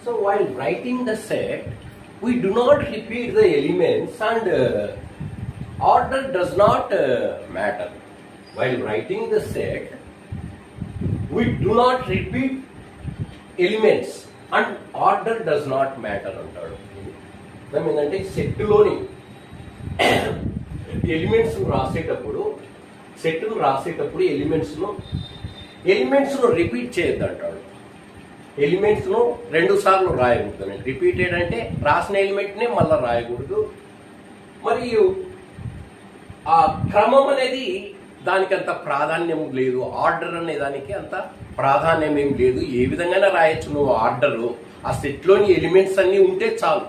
So while writing the set, we do not repeat the elements and order does not matter. While writing the set, we do not repeat elements and order does not matter అంటాడు. ఏంటంటే సెట్లోని elements రాసేటప్పుడు ఎలిమెంట్స్ను repeat చేయొద్దు అంటాడు. ఎలిమెంట్స్ను 2 సార్లు రాయకూడదు. Repeated అంటే రాసిన ఎలిమెంట్నే మళ్ళీ రాయకూడదు. మరియు ఆ క్రమం అనేది దానికి అంత ప్రాధాన్యం లేదు. ఆర్డర్ అనే దానికి అంత ప్రాధాన్యం ఏం లేదు. ఏ విధంగానే రాయొచ్చు నువ్వు ఆర్డరు. ఆ సెట్లోని ఎలిమెంట్స్ అన్నీ ఉంటే చాలు.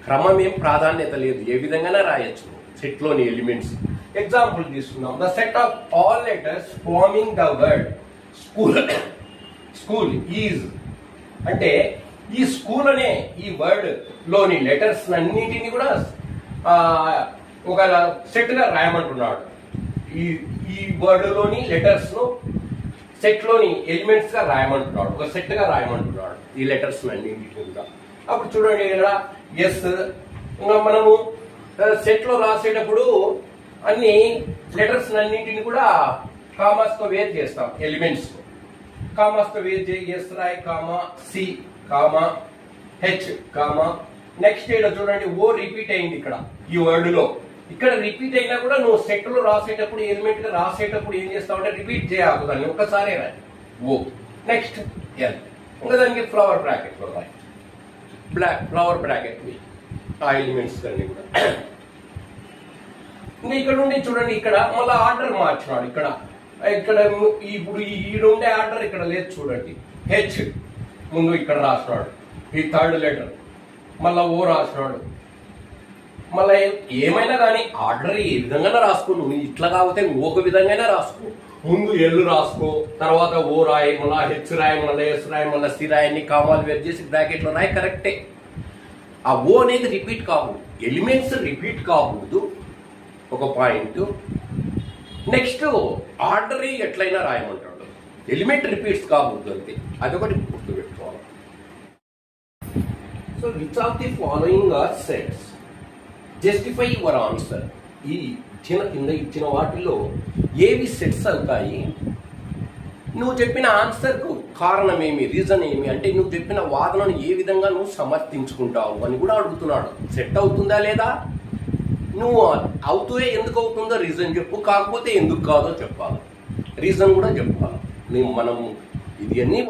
క్రమం ఏం ప్రాధాన్యత లేదు. ఏ విధంగానే రాయొచ్చు సెట్లోని ఎలిమెంట్స్. ఎగ్జాంపుల్ తీసుకుందాం. The set of all letters forming the word school is అంటే ఈ స్కూల్ అనే ఈ వర్డ్ లోని లెటర్స్ అన్నిటిని కూడా ఒక సెట్ గా రాయమంటున్నాడు. ఈ వర్డ్ లోని లెటర్స్ ను సెట్ లోని ఎలిమెంట్స్ గా రాయమంటున్నాడు. ఒక సెట్ గా రాయమంటున్నాడు ఈ లెటర్స్ అన్నింటిని కూడా. అప్పుడు చూడండి ఇక్కడ ఎస్. ఇంకా మనము సెట్ లో రాసేటప్పుడు అన్ని లెటర్స్ అన్నింటిని కూడా కామాస్ తో వేర్ చేస్తాం. ఎలిమెంట్స్ కామాస్ తో వేర్ చేయి. ఎస్ రాయ్ comma C comma H comma. Next ఇక్కడ చూడండి ఓ రిపీట్ అయింది ఇక్కడ ఈ వర్డ్ లో. ఇక్కడ రిపీట్ అయినా కూడా నువ్వు సెట్ లో రాసేటప్పుడు ఎలిమెంట్ గా రాసేటప్పుడు ఏం చేస్తావు అంటే రిపీట్ చేయకు, దాన్ని ఒక్కసారి రాయి ఓ. Next L. ఇంకా దానికి ఫ్లవర్ బ్రాకెట్ లో రాయి. ఫ్లవర్ బ్రాకెట్ ఆ ఎలిమెంట్స్ అన్ని కూడా. ఇంకా ఇక్కడ నుండి చూడండి ఇక్కడ మళ్ళీ ఆర్డర్ మార్చినాడు. ఇక్కడ ఇప్పుడు ఈడుండే ఆర్డర్ ఇక్కడ లేదు చూడండి. హెచ్ ముందు ఇక్కడ రాసినాడు ఈ థర్డ్ లెటర్. మళ్ళా ఓ రాసినాడు. మళ్ళీ ఏమైనా కానీ ఆర్డర్ ఏ విధంగానే రాసుకో. నువ్వు ఇట్లా కాకపోతే ఒక విధంగానే రాసుకో. ముందు ఎల్లు రాసుకో, తర్వాత ఓ రాయి, మళ్ళీ హెచ్ రాయి, మళ్ళీ ఎస్ రాయి, మళ్ళీ సి రాయి, కామాలు వేరు చేసి బ్రాకెట్లో రాయి. కరెక్టే. ఆ ఓ అనేది రిపీట్ కాకూడదు. ఎలిమెంట్స్ రిపీట్ కాకూడదు ఒక పాయింట్. నెక్స్ట్ ఆర్డర్ ఎట్లయినా రాయమంటాడు. ఎలిమెంట్ రిపీట్స్ కాకూడదు అంతే. అదొకటి గుర్తుపెట్టుకోవాలి. So which of the following are sets justify your answer. ఈ కింద ఇచ్చిన వాటిలో ఏవి సెట్స్ అవుతాయి? నువ్వు చెప్పిన ఆన్సర్కు కారణం ఏమి, రీజన్ ఏమి అంటే నువ్వు చెప్పిన వాదనను ఏ విధంగా నువ్వు సమర్థించుకుంటావు అని కూడా అడుగుతున్నాడు. సెట్ అవుతుందా లేదా, నువ్వు అవుతూ ఎందుకు అవుతుందో రీజన్ చెప్పు, కాకపోతే ఎందుకు కాదో చెప్పాలి, రీజన్ కూడా చెప్పాలి. మనం ఇది అన్ని